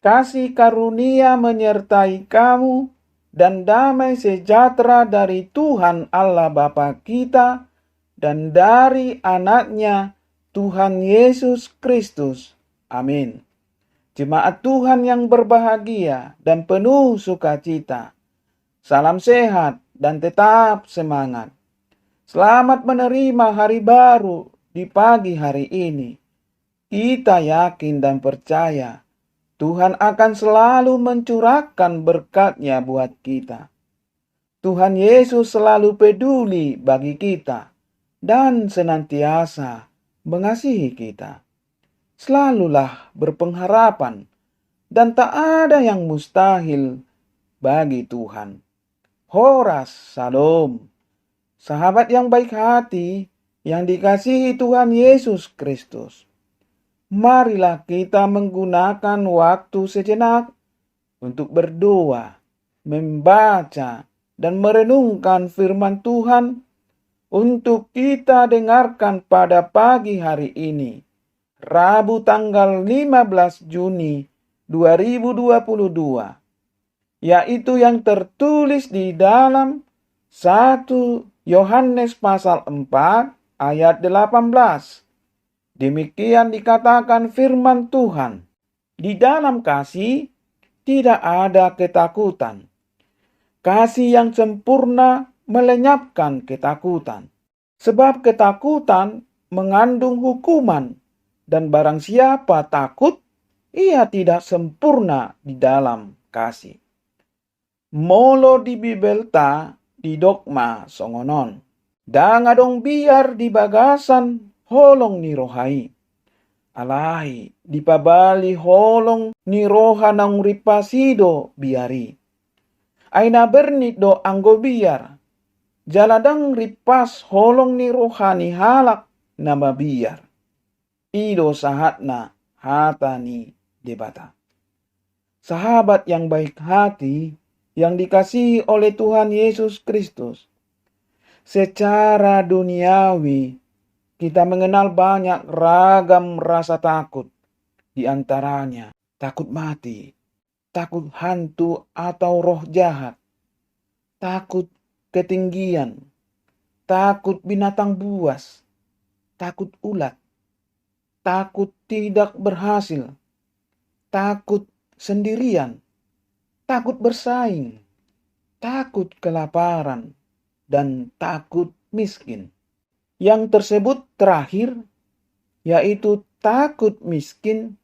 Kasih karunia menyertai kamu dan damai sejahtera dari Tuhan Allah Bapa kita dan dari anaknya Tuhan Yesus Kristus. Amin. Jemaat Tuhan yang berbahagia dan penuh sukacita. Salam sehat dan tetap semangat. Selamat menerima hari baru di pagi hari ini. Kita yakin dan percaya Tuhan akan selalu mencurahkan berkat-Nya buat kita. Tuhan Yesus selalu peduli bagi kita dan senantiasa mengasihi kita. Selalulah berpengharapan dan tak ada yang mustahil bagi Tuhan. Horas Shalom. Sahabat yang baik hati yang dikasihi Tuhan Yesus Kristus. Marilah kita menggunakan waktu sejenak untuk berdoa, membaca, dan merenungkan firman Tuhan untuk kita dengarkan pada pagi hari ini, Rabu tanggal 15 Juni 2022, yaitu yang tertulis di dalam 1 Yohanes pasal 4 ayat 18. Demikian dikatakan firman Tuhan, di dalam kasih tidak ada ketakutan. Kasih yang sempurna melenyapkan ketakutan. Sebab ketakutan mengandung hukuman, dan barang siapa takut, ia tidak sempurna di dalam kasih. Molo di bibelta di dogma songonon. Dangadong biar di bagasan holong ni rohai. Alai di pabali holong ni roha nang ripasido biari. Aina bernit do anggo biar. Jaladang ripas holong ni roha ni halak nama biar. Ido sahatna hata ni debata. Sahabat yang baik hati yang dikasihi oleh Tuhan Yesus Kristus. Secara duniawi, kita mengenal banyak ragam rasa takut. Di antaranya, takut mati, takut hantu atau roh jahat, takut ketinggian, takut binatang buas, takut ulat, takut tidak berhasil, takut sendirian, takut bersaing, takut kelaparan, dan takut miskin. Yang tersebut terakhir, yaitu takut miskin,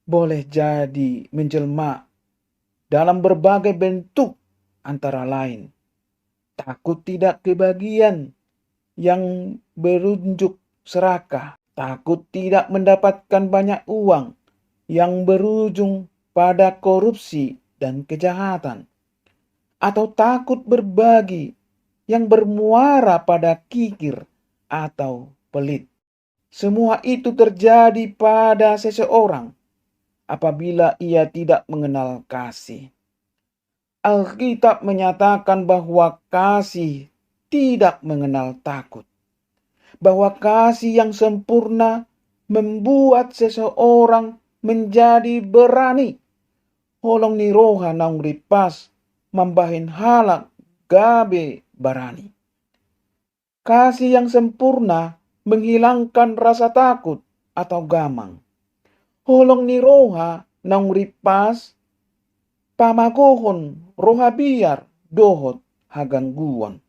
boleh jadi menjelma dalam berbagai bentuk, antara lain takut tidak kebagian yang berunjuk serakah, takut tidak mendapatkan banyak uang yang berujung pada korupsi dan kejahatan, atau takut berbagi yang bermuara pada kikir atau pelit. Semua itu terjadi pada seseorang apabila ia tidak mengenal kasih. Alkitab menyatakan bahwa kasih tidak mengenal takut. Bahwa kasih yang sempurna membuat seseorang menjadi berani. Holong ni roha nang ripas mambahin halak gabe barani. Kasih yang sempurna menghilangkan rasa takut atau gamang. Holong ni roha nang ripas pamagohon roha biar dohot hagangguan.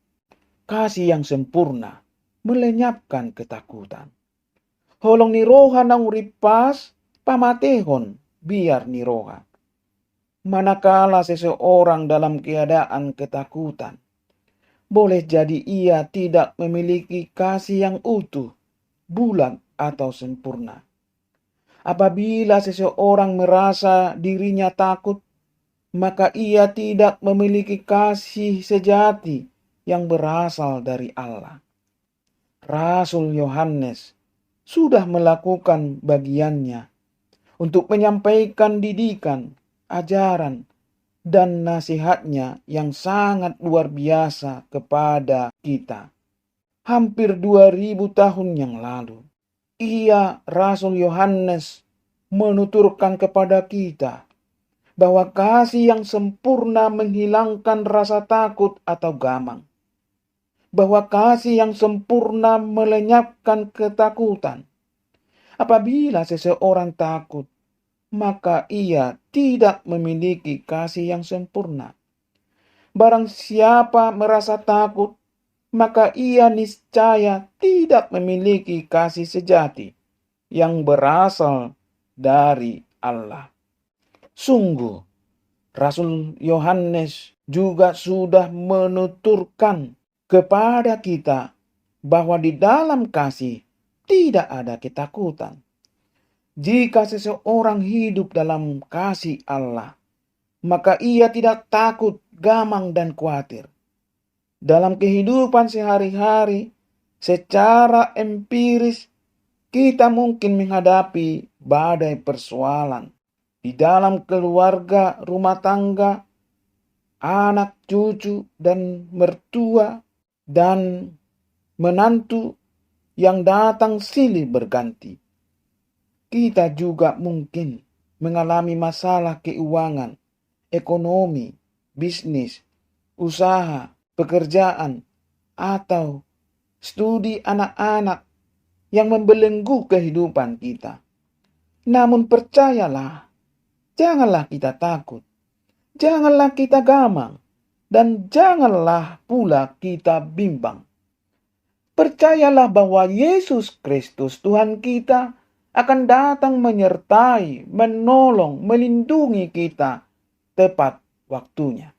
Kasih yang sempurna melenyapkan ketakutan. Holong ni roha nang ripas pamatehon biar ni roha. Manakala seseorang dalam keadaan ketakutan, boleh jadi ia tidak memiliki kasih yang utuh, bulat atau sempurna. Apabila seseorang merasa dirinya takut, maka ia tidak memiliki kasih sejati yang berasal dari Allah. Rasul Yohanes sudah melakukan bagiannya untuk menyampaikan didikan, ajaran, dan nasihatnya yang sangat luar biasa kepada kita. Hampir 2000 tahun yang lalu, Rasul Yohanes menuturkan kepada kita bahwa kasih yang sempurna menghilangkan rasa takut atau gamang. Bahwa kasih yang sempurna melenyapkan ketakutan. Apabila seseorang takut, maka ia tidak memiliki kasih yang sempurna. Barang siapa merasa takut, maka ia niscaya tidak memiliki kasih sejati yang berasal dari Allah. Sungguh, Rasul Yohanes juga sudah menuturkan kepada kita bahwa di dalam kasih tidak ada ketakutan. Jika seseorang hidup dalam kasih Allah, maka ia tidak takut, gamang, dan khawatir. Dalam kehidupan sehari-hari, secara empiris, kita mungkin menghadapi badai persoalan di dalam keluarga, rumah tangga, anak, cucu, dan mertua, dan menantu yang datang silih berganti. Kita juga mungkin mengalami masalah keuangan, ekonomi, bisnis, usaha, pekerjaan, atau studi anak-anak yang membelenggu kehidupan kita. Namun percayalah, janganlah kita takut, janganlah kita gamang, dan janganlah pula kita bimbang. Percayalah bahwa Yesus Kristus Tuhan kita akan datang menyertai, menolong, melindungi kita tepat waktunya.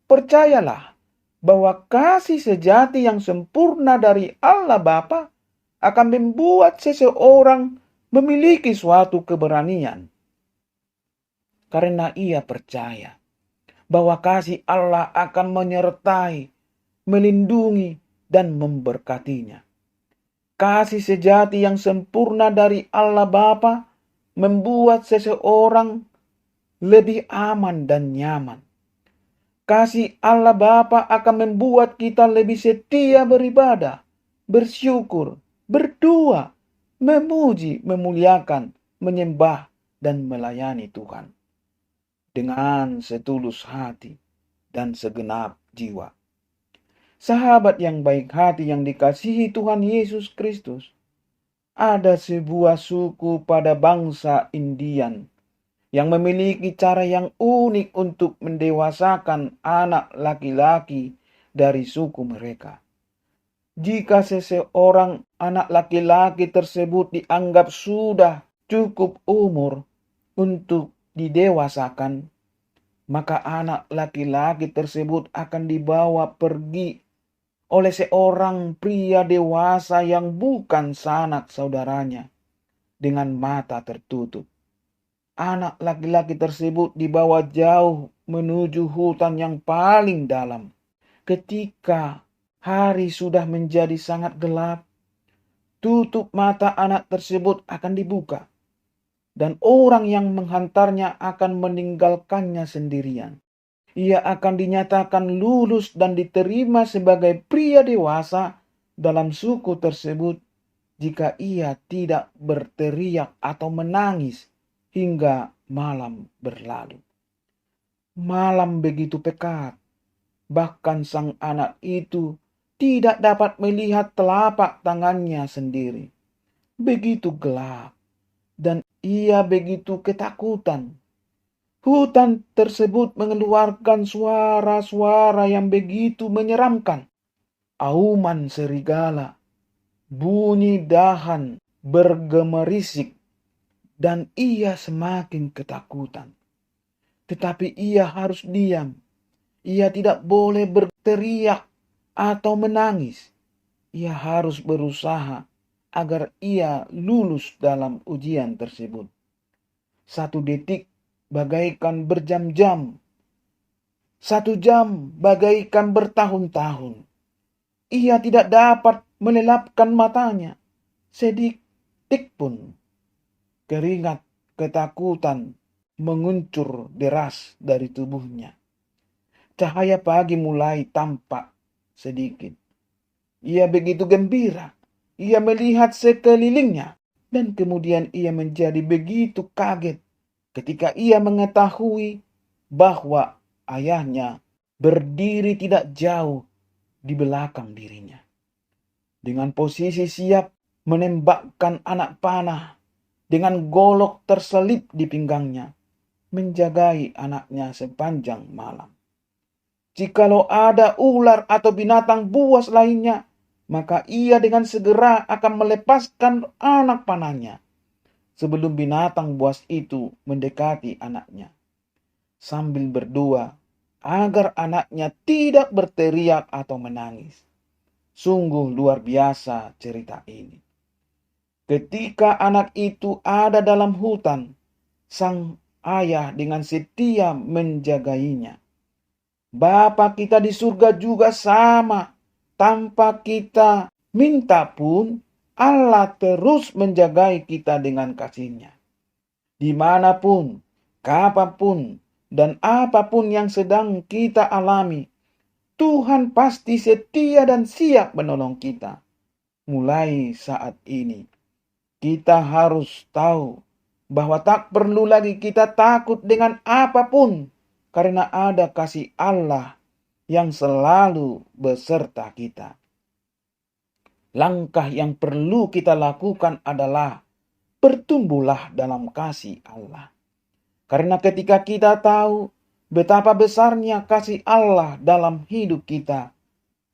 Percayalah bahwa kasih sejati yang sempurna dari Allah Bapa akan membuat seseorang memiliki suatu keberanian. Karena ia percaya bahwa kasih Allah akan menyertai, melindungi, dan memberkatinya. Kasih sejati yang sempurna dari Allah Bapa membuat seseorang lebih aman dan nyaman. Kasih Allah Bapa akan membuat kita lebih setia beribadah, bersyukur, berdoa, memuji, memuliakan, menyembah, dan melayani Tuhan dengan setulus hati dan segenap jiwa. Sahabat yang baik hati yang dikasihi Tuhan Yesus Kristus, ada sebuah suku pada bangsa Indian yang memiliki cara yang unik untuk mendewasakan anak laki-laki dari suku mereka. Jika seseorang anak laki-laki tersebut dianggap sudah cukup umur untuk didewasakan, maka anak laki-laki tersebut akan dibawa pergi oleh seorang pria dewasa yang bukan sanak saudaranya dengan mata tertutup. Anak laki-laki tersebut dibawa jauh menuju hutan yang paling dalam. Ketika hari sudah menjadi sangat gelap, tutup mata anak tersebut akan dibuka, dan orang yang menghantarnya akan meninggalkannya sendirian. Ia akan dinyatakan lulus dan diterima sebagai pria dewasa dalam suku tersebut jika ia tidak berteriak atau menangis hingga malam berlalu. Malam begitu pekat, bahkan sang anak itu tidak dapat melihat telapak tangannya sendiri. Begitu gelap, dan ia begitu ketakutan. Hutan tersebut mengeluarkan suara-suara yang begitu menyeramkan. Auman serigala, bunyi dahan bergemerisik, dan ia semakin ketakutan. Tetapi ia harus diam. Ia tidak boleh berteriak atau menangis. Ia harus berusaha agar ia lulus dalam ujian tersebut. 1 detik bagaikan berjam-jam. 1 jam bagaikan bertahun-tahun. Ia tidak dapat melelapkan matanya sedetik pun. Keringat ketakutan menguncur deras dari tubuhnya. Cahaya pagi mulai tampak sedikit. Ia begitu gembira. Ia melihat sekelilingnya. Dan kemudian ia menjadi begitu kaget ketika ia mengetahui bahwa ayahnya berdiri tidak jauh di belakang dirinya, dengan posisi siap menembakkan anak panah dengan golok terselip di pinggangnya, menjagai anaknya sepanjang malam. Jikalau ada ular atau binatang buas lainnya, maka ia dengan segera akan melepaskan anak panahnya sebelum binatang buas itu mendekati anaknya, sambil berdoa agar anaknya tidak berteriak atau menangis. Sungguh luar biasa cerita ini. Ketika anak itu ada dalam hutan, sang ayah dengan setia menjagainya. Bapa kita di surga juga sama. Tanpa kita minta pun, Allah terus menjagai kita dengan kasih-Nya. Dimanapun, kapanpun, dan apapun yang sedang kita alami, Tuhan pasti setia dan siap menolong kita. Mulai saat ini, kita harus tahu bahwa tak perlu lagi kita takut dengan apapun, karena ada kasih Allah yang selalu beserta kita. Langkah yang perlu kita lakukan adalah bertumbuhlah dalam kasih Allah. Karena ketika kita tahu betapa besarnya kasih Allah dalam hidup kita,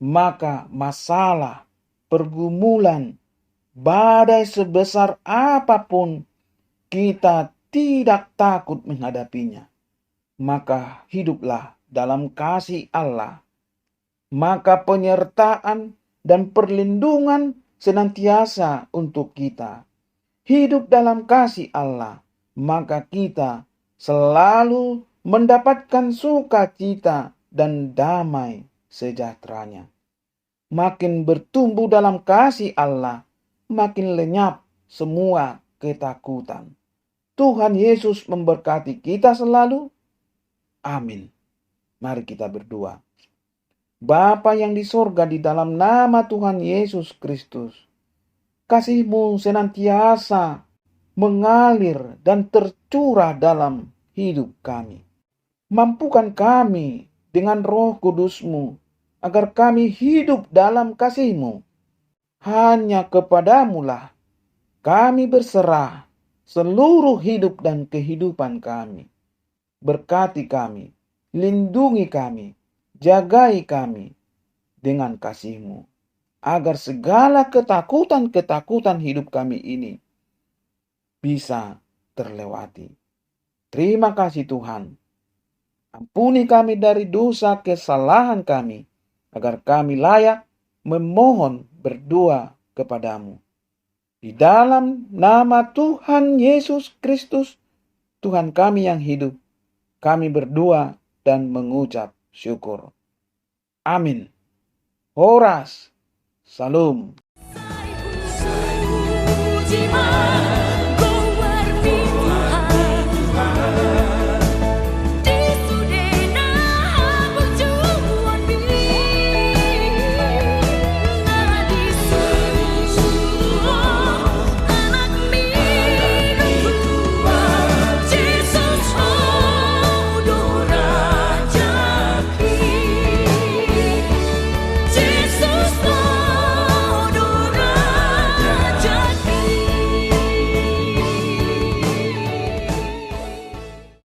maka masalah, pergumulan, badai sebesar apapun, kita tidak takut menghadapinya. Maka hiduplah dalam kasih Allah. Maka penyertaan dan perlindungan senantiasa untuk kita. Hidup dalam kasih Allah, maka kita selalu mendapatkan sukacita dan damai sejahteranya. Makin bertumbuh dalam kasih Allah, makin lenyap semua ketakutan. Tuhan Yesus memberkati kita selalu. Amin. Mari kita berdoa. Bapa yang di sorga, di dalam nama Tuhan Yesus Kristus, kasih-Mu senantiasa mengalir dan tercurah dalam hidup kami. Mampukan kami dengan Roh Kudus-Mu, agar kami hidup dalam kasih-Mu. Hanya kepadamu-lah kami berserah seluruh hidup dan kehidupan kami. Berkati kami, lindungi kami, jagai kami dengan kasih-Mu, agar segala ketakutan-ketakutan hidup kami ini bisa terlewati. Terima kasih Tuhan. Ampuni kami dari dosa kesalahan kami, agar kami layak memohon berdoa kepadamu. Di dalam nama Tuhan Yesus Kristus, Tuhan kami yang hidup, kami berdoa dan mengucap syukur. Amin. Horas. Salam.